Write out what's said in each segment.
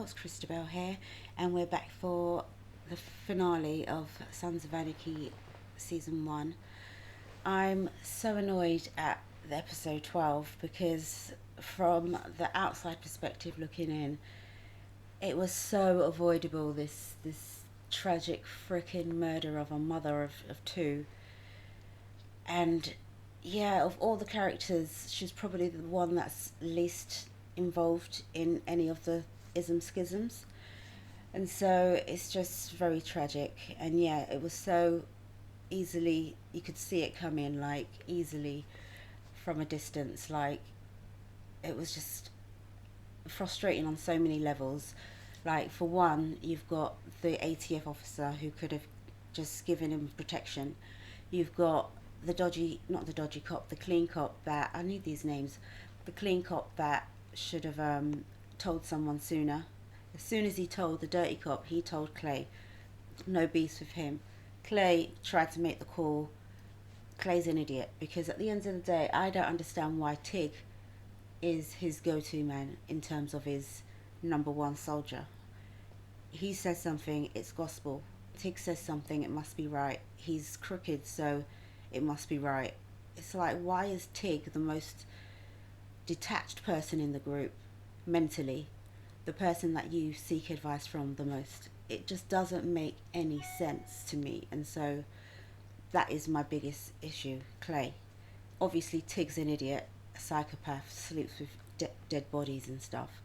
it's Christabel here, and we're back for the finale of Sons of Anarchy Season 1. I'm so annoyed at the episode 12 because from the outside perspective looking in, it was so avoidable, this tragic freaking murder of a mother of two. And yeah, of all the characters, she's probably the one that's least involved in any of the ism schisms, and so it's just very tragic. And yeah, it was so easily, you could see it coming, like easily from a distance. Like, it was just frustrating on so many levels. Like, for one, you've got the ATF officer who could have just given him protection. You've got the not the dodgy cop, the clean cop that, I need these names, the clean cop that should have told someone sooner. As soon as he told the dirty cop, he told Clay. No beef with him. Clay tried to make the call. Clay's an idiot, because at the end of the day, I don't understand why Tig is his go-to man in terms of his number one soldier. He says something, it's gospel. Tig says something, it must be right. He's crooked, so it must be right. It's like, why is Tig the most detached person in the group mentally, the person that you seek advice from the most? It just doesn't make any sense to me. And so that is my biggest issue. Clay, obviously Tig's an idiot, a psychopath, sleeps with dead bodies and stuff,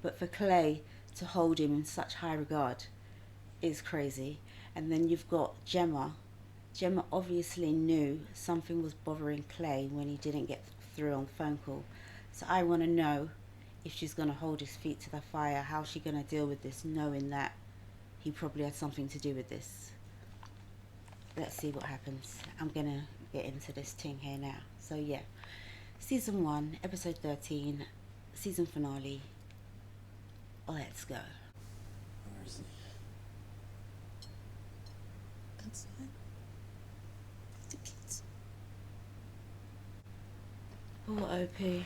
but for Clay to hold him in such high regard is crazy. And then you've got Gemma obviously knew something was bothering Clay when he didn't get through on the phone call. So I want to know if she's going to hold his feet to the fire. How's she going to deal with this, knowing that he probably had something to do with this? Let's see what happens. I'm going to get into this thing here now. So yeah, Season 1, Episode 13, Season Finale. Let's go. Where is he? Outside? The kids. Poor OP.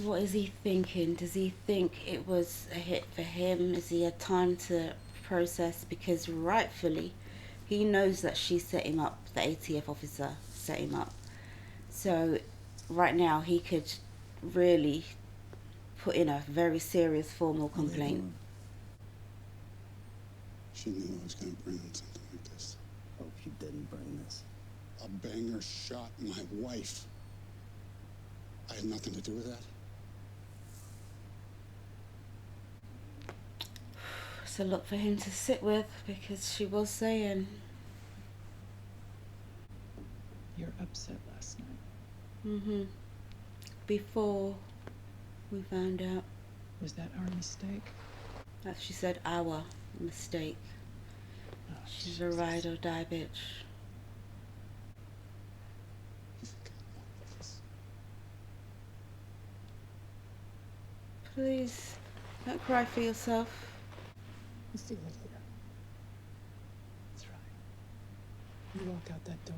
What is he thinking? Does he think it was a hit for him? Is he had time to process? Because rightfully, he knows that she set him up, the ATF officer set him up. So right now he could really put in a very serious formal complaint. She knew I was going to bring him something like this. Hope you didn't bring this. A banger shot my wife. I had nothing to do with that. It's a lot for him to sit with, because she was saying... You're upset last night. Mm-hmm. Before we found out. Was that our mistake? As she said, our mistake. Oh, She's a ride or die bitch. You think I want this? Please, don't cry for yourself. You feel it here. That's right. You walk out that door,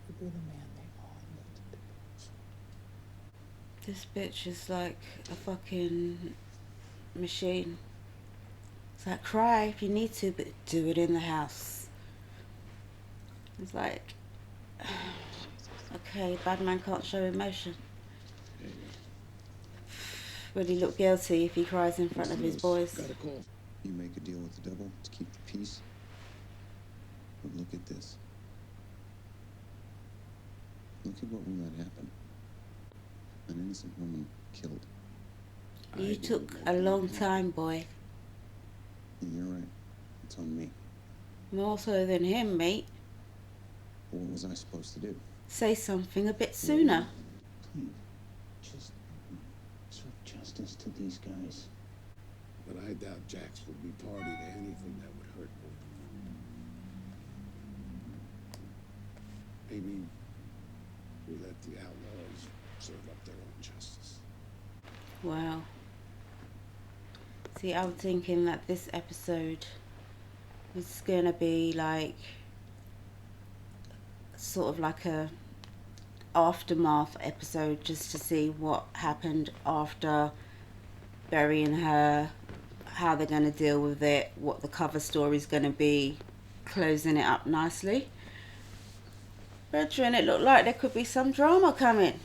you'll be the man they all need to be. This bitch is like a fucking machine. It's like, cry if you need to, but do it in the house. It's like, okay, bad man can't show emotion. Will he look guilty if he cries in front of his boys? Got a call. You make a deal with the devil to keep the peace. But look at this. Look at what we let happen. An innocent woman killed. You took a long time, boy. And you're right. It's on me. More so than him, mate. But what was I supposed to do? Say something a bit sooner. Please, just serve justice to these guys. But I doubt Jax would be party to anything that would hurt both of them. Maybe we let the outlaws serve up their own justice. Wow. See, I'm thinking that this episode is gonna be like, sort of like a aftermath episode just to see what happened after burying her, how they're going to deal with it, what the cover story is going to be, closing it up nicely. Brethren, it looked like there could be some drama coming,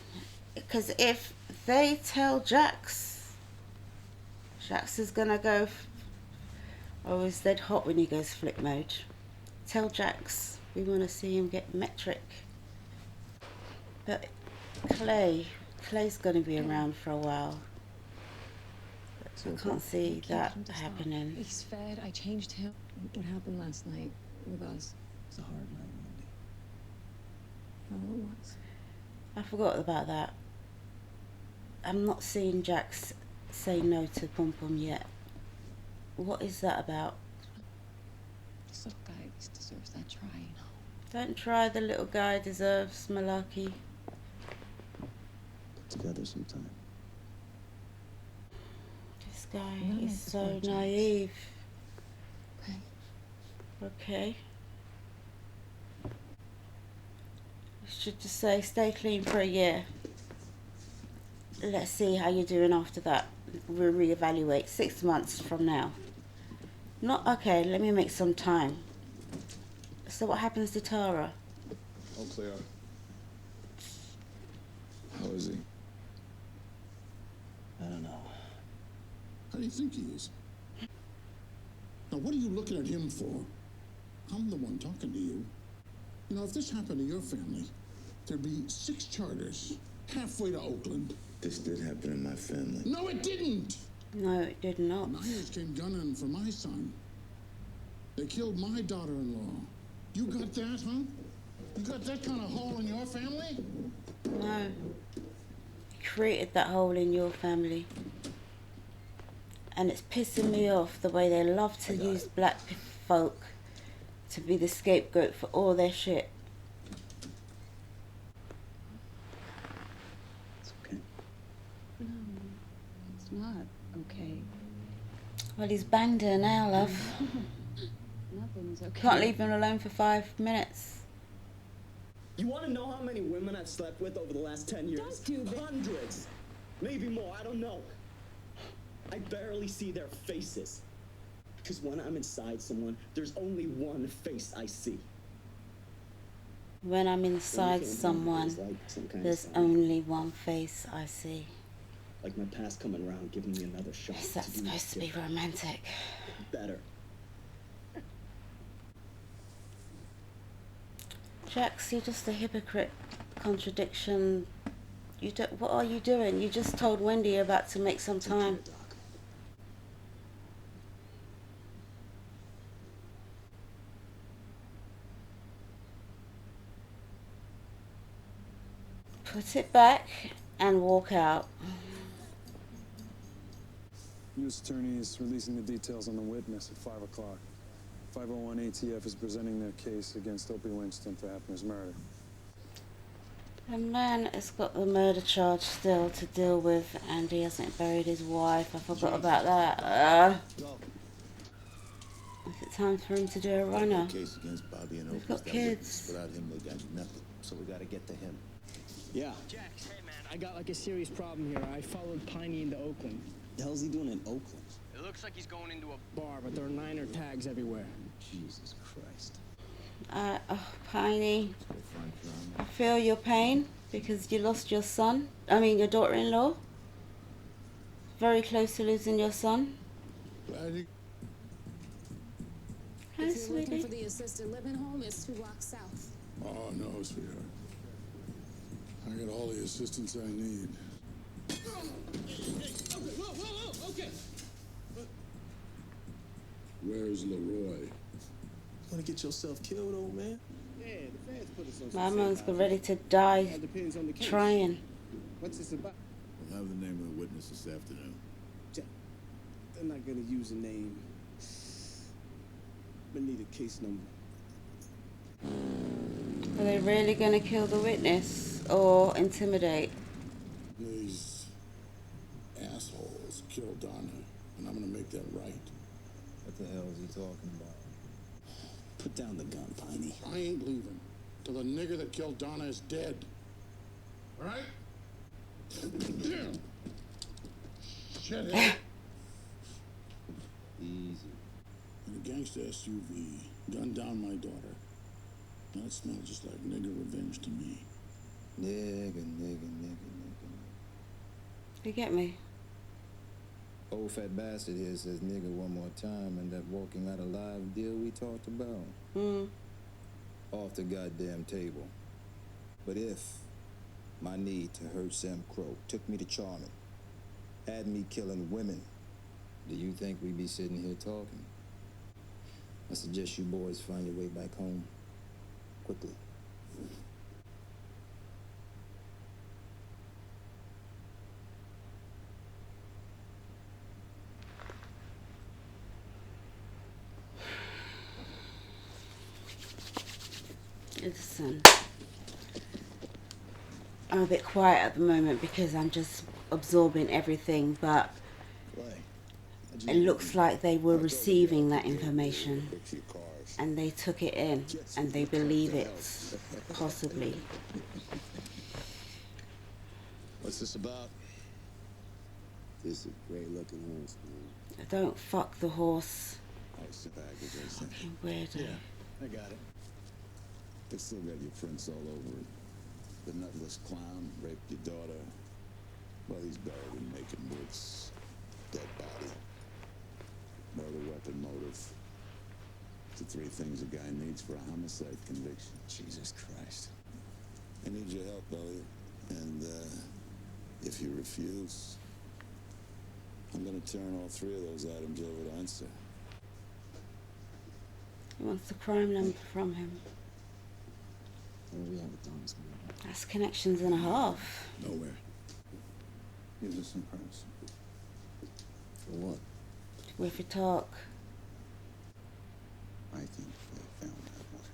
because if they tell Jax is going to go... Oh, he's dead hot when he goes flip mode. Tell Jax we want to see him get metric. But Clay's going to be around for a while. I can't see that happening. He's fed. I changed him. What happened last night with us? It's a hard night, Wendy. Oh, it was. I forgot about that. I'm not seeing Jax say no to Pom Pom yet. What is that about? This little guy deserves that try, you know. Don't try, the little guy deserves malarkey. Get together sometime. This guy I'm gonna is make this so work, Jax. naive. Okay. Okay. You should just say stay clean for a year. Let's see how you're doing after that. We'll reevaluate 6 months from now. Not okay, let me make some time. So what happens to Tara? All clear. How is he? I don't know. How do you think he is? Now, what are you looking at him for? I'm the one talking to you. You know, if this happened to your family, there'd be 6 charters halfway to Oakland. This did happen in my family. No, it didn't! No, it did not. Myers came gunning for my son. They killed my daughter-in-law. You got that, huh? You got that kind of hole in your family? No. You created that hole in your family. And it's pissing me off the way they love to use black folk to be the scapegoat for all their shit. It's okay. No, it's not okay. Well, he's banged her now, love. Nothing's okay. Can't leave him alone for 5 minutes. You want to know how many women I've slept with over the last 10 years? Don't do that. Hundreds. Maybe more, I don't know. I barely see their faces. Because when I'm inside someone, there's only one face I see. When I'm When inside you came home, it someone, was like some kind of there's sign. only one face I see. Like my past coming around, giving me another shot. Is that do supposed to be different, romantic? better. Jax, you're just a hypocrite. Contradiction. You don't, what are you doing? You just told Wendy you're about to make some time. Doc. Put it back and walk out. U.S. Attorney is releasing the details on the witness at 5 o'clock. 501 ATF is presenting their case against Opie Winston for Hafner's murder. The man has got the murder charge still to deal with, and he hasn't buried his wife. I forgot about that. Is it time for him to do a runner? Case against Bobby and We've Opus. got That kids. witness, without him, they got nothing. So we got to get to him. Yeah. Jax, hey man, I got like a serious problem here. I followed Piney into Oakland. The hell's he doing in Oakland? It looks like he's going into a bar, but there are Niner tags everywhere. Jesus Christ. Piney, Go find I drama. feel your pain because you lost your son. I mean, your daughter-in-law. Very close to losing your son. Glad you... Hi, If you're looking for sweetie. the assisted living home, it's 2 blocks south. Oh, no, sweetheart. I got all the assistance I need. Okay. Where's Leroy? Want to get yourself killed, old man? Yeah, the feds put us on My some man's safe got house. ready to die All depends on the case. trying. What's this about? We'll have the name of the witness this afternoon. They're not gonna use a name. We need a case number. Are they really going to kill the witness or intimidate? These assholes killed Donna, and I'm gonna make that right. What the hell is he talking about? Put down the gun, Piney. I ain't leaving till the nigger that killed Donna is dead. All right? Damn. Shithead. Easy. And a gangster SUV gunned down my daughter. Now it smells just like nigger revenge to me. Nigga. You get me? Old fat bastard here says nigga one more time, and that walking out alive deal we talked about. Off the goddamn table. But if my need to hurt Sam Crow took me to Charming, had me killing women, do you think we'd be sitting here talking? I suggest you boys find your way back home quickly. Listen, I'm a bit quiet at the moment because I'm just absorbing everything, but it looks like they were receiving that information and they took it in and they believe it, possibly. What's this about? This is a great looking horse, man. Don't fuck the horse. Ice the package, I said. Fucking weirdo. I got it. They still got your prints all over it. The nutless clown raped your daughter. Well, he's buried in Macon Woods. Dead body. Murder, weapon, motive. The three things a guy needs for a homicide conviction. Jesus Christ. I need your help, Elliot. And, if you refuse, I'm gonna turn all three of those items over to Unser. He wants the crime number from him. Where we at with Don's man? That's connections and a half. Nowhere. Give us some price. For what? If you talk. I think they found out what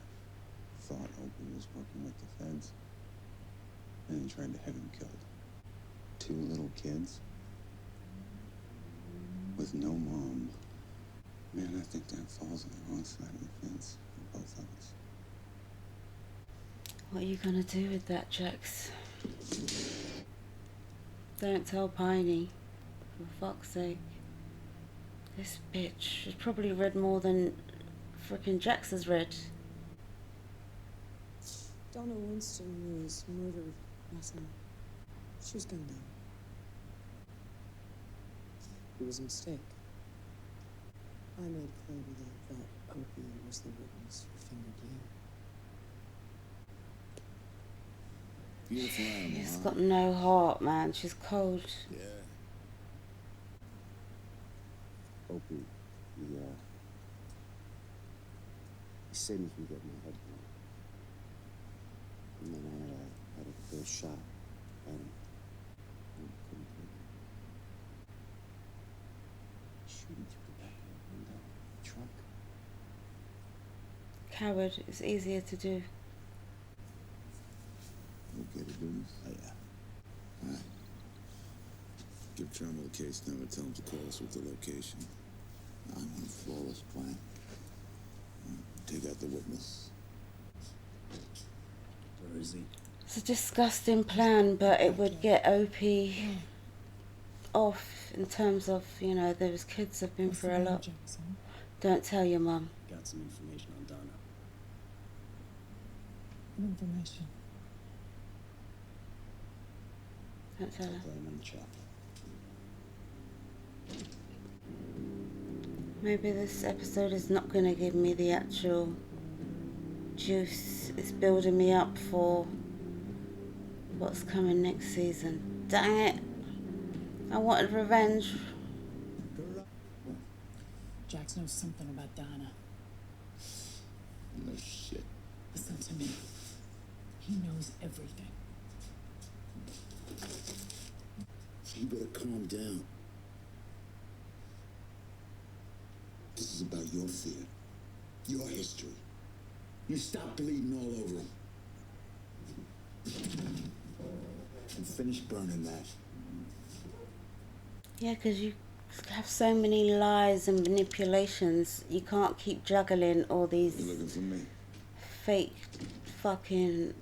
thought Opie was working with the feds and then tried to have him killed. 2 little kids with no mom. Man, I think that falls on the wrong side of the fence for both of us. What are you gonna do with that, Jax? Don't tell Piney, for fuck's sake. This bitch has probably read more than frickin' Jax has read. Donna Winston was murdered last night. She was gunned down. It was a mistake. I made clear to them that Opie was the witness who fingered you. Beautiful animal, She's huh? got no heart, man. She's cold. Yeah. Opie, he saved me from getting my head blown. And then I had a first shot at him. And I couldn't take it. Shooting through the back of the window of the truck. Coward, it's easier to do. Okay to do this? Oh, yeah. All right. Give Trammell the case number. Tell him to call us with the location. I'm on a flawless plan. Take out the witness. Where is he? It's a disgusting plan, but it would get OP off in terms of, you know, those kids have been through a lot. Don't tell your mum. Got some information on Donna. What information? Don't tell her. Play him in the chat. Maybe this episode is not going to give me the actual juice. It's building me up for what's coming next season. Dang it. I wanted revenge. Jax knows something about Donna. No shit. Listen to me. He knows everything. You better calm down. This is about your fear, your history. You stop bleeding all over him. And finish burning that. Yeah, because you have so many lies and manipulations. You can't keep juggling all You these looking for me? fake fucking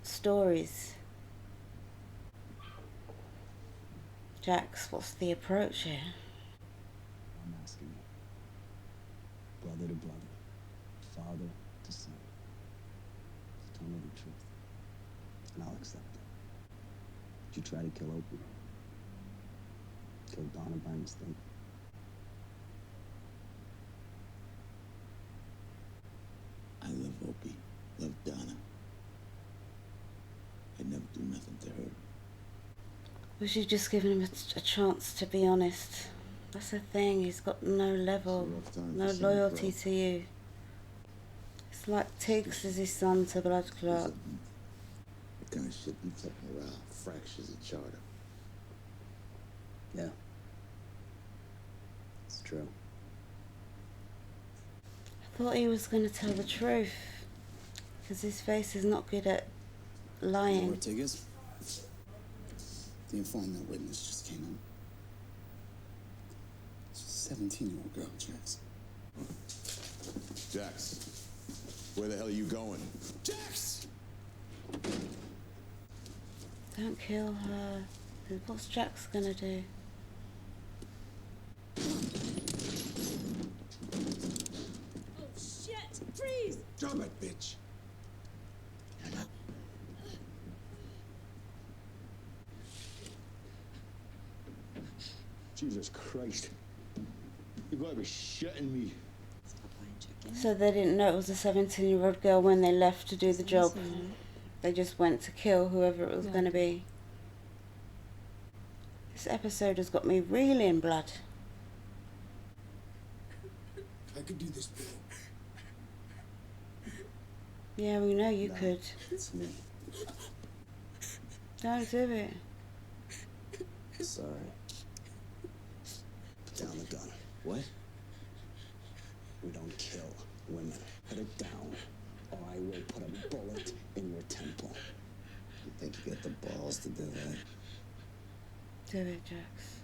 stories. Jax, what's the approach here? I'm asking you. Brother to brother. Father to son. Just tell me the truth. And I'll accept it. Did you try to kill Opie? Kill Donna by mistake? I love Opie, love Donna. I'd never do nothing to her. Was you just giving him a chance to be honest? That's the thing, he's got no level, no loyalty to you. It's like Tiggs is his son to Blood Clot. The kind of shit you talking around fractures a charter. Yeah. It's true. I thought he was going to tell the truth, because his face is not good at You know lying. where Tig is? The informant witness just came in. She's a 17-year-old girl, Jax. Jax, where the hell are you going? Jax! Don't kill her. What's Jax gonna do? Oh, shit! Freeze! Drop it, bitch! Jesus Christ. You gotta be shitting me. So they didn't know it was a 17-year-old girl when they left to do the job. They just went to kill whoever it was going to be. This episode has got me reeling blood. I could do this, Bill. Yeah, we know you No, could. It's me. Don't do it. Sorry. Put down the gun. What? We don't kill women. Put it down, or I will put a bullet in your temple. You think you got the balls to do that? Do it, Jax.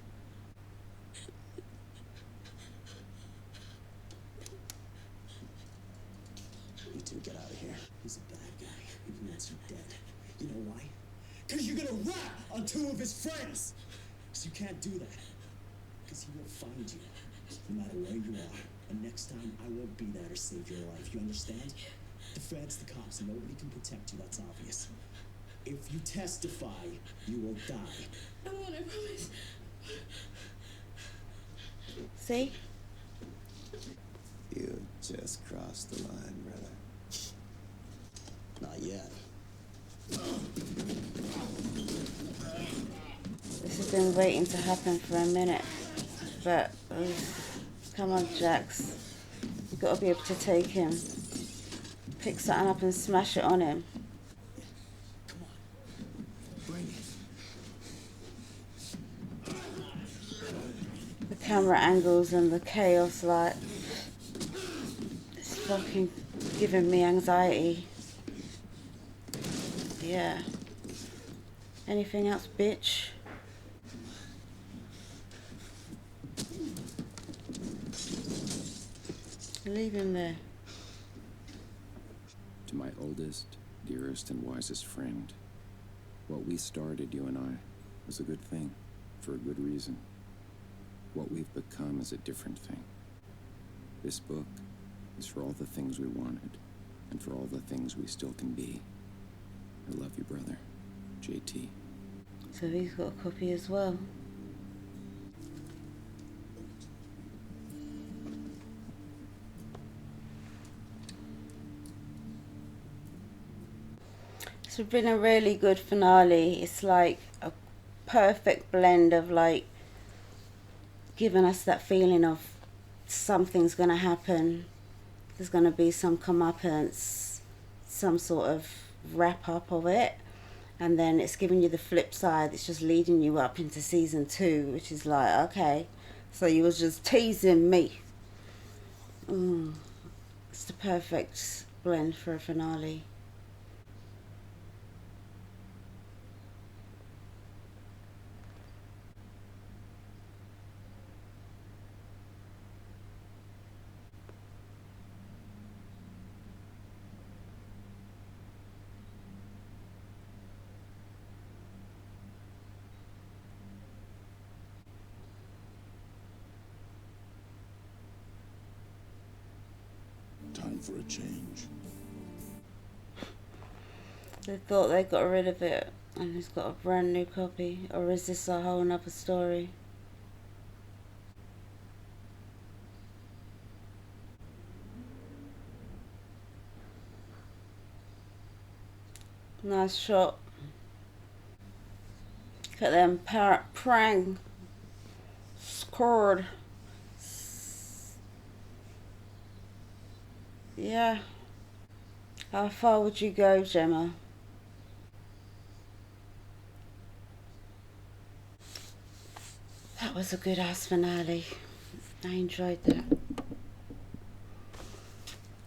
You two get out of here. He's a bad guy, even once you're dead. You know why? Because you're gonna rat on two of his friends! Because you can't do that. Because he will find you, no matter where you are. And next time, I won't be there to save your life. You understand? The feds, the cops, and nobody can protect you. That's obvious. If you testify, you will die. I won't, I promise. See? You just crossed the line, brother. Not yet. This has been waiting to happen for a minute. But, come on, Jax. You've got to be able to take him. Pick something up and smash it on him. Come on. Bring it. The camera angles and the chaos, like, it's fucking giving me anxiety. Yeah. Anything else, bitch? Leave him there. To my oldest, dearest, and wisest friend, what we started, you and I, was a good thing, for a good reason. What we've become is a different thing. This book is for all the things we wanted, and for all the things we still can be. I love you, brother. JT. So he's got a copy as well. It's been a really good finale. It's like a perfect blend of like giving us that feeling of something's gonna happen. There's gonna be some comeuppance, some sort of wrap up of it, and then it's giving you the flip side. It's just leading you up into season 2, which is like, okay, so you was just teasing me. It's the perfect blend for a finale. for a change. They thought they got rid of it and he's got a brand new copy. Or is this a whole nother story? Nice shot. Look at them prang scored. Yeah. How far would you go, Gemma? That was a good ass finale. I enjoyed that.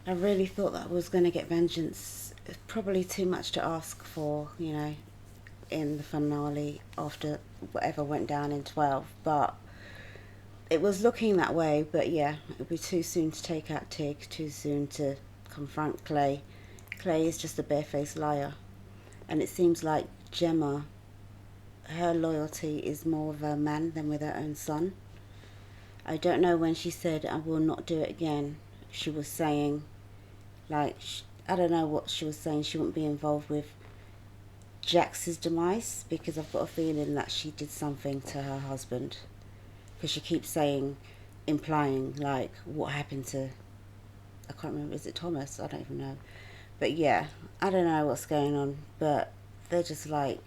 I really thought that I was going to get vengeance. It's probably too much to ask for, you know, in the finale after whatever went down in 12. But it was looking that way. But yeah, it would be too soon to take out Tig, too soon to confront Clay. Clay is just a barefaced liar. And it seems like Gemma, her loyalty is more with her man than with her own son. I don't know when she said, I will not do it again. She was saying, like, I don't know what she was saying. She wouldn't be involved with Jax's demise, because I've got a feeling that she did something to her husband. Because she keeps saying, implying, like, what happened to, I can't remember, is it Thomas? I don't even know. But yeah, I don't know what's going on. But they're just like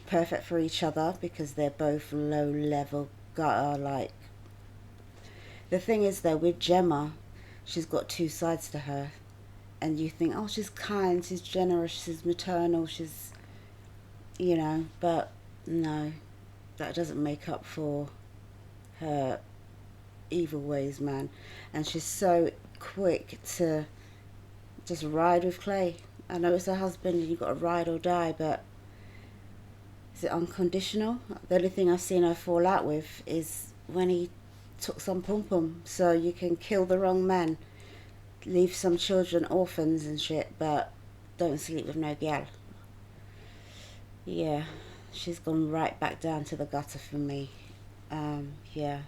perfect for each other because they're both low level gutter. Like, the thing is though, with Gemma, she's got two sides to her, and you think, oh, she's kind, she's generous, she's maternal, she's, you know, but no, that doesn't make up for her evil ways, man. And she's so quick to just ride with Clay. I know it's her husband and you've got to ride or die, but is it unconditional? The only thing I've seen her fall out with is when he took some pum-pum. So you can kill the wrong man, leave some children orphans and shit, but don't sleep with no gal. Yeah, she's gone right back down to the gutter for me. Yeah,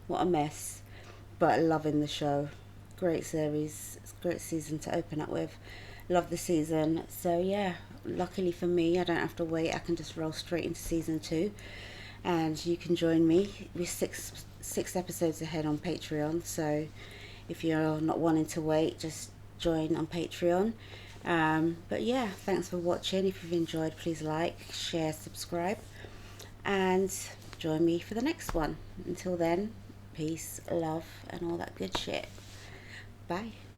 what a mess, but loving the show. Great series, it's a great season to open up with. Love the season. So yeah, luckily for me, I don't have to wait. I can just roll straight into season 2, and you can join me. We're six episodes ahead on Patreon, so if you're not wanting to wait, just join on Patreon. But yeah, thanks for watching. If you've enjoyed, please like, share, subscribe, and join me for the next one. Until then, peace, love, and all that good shit. Bye.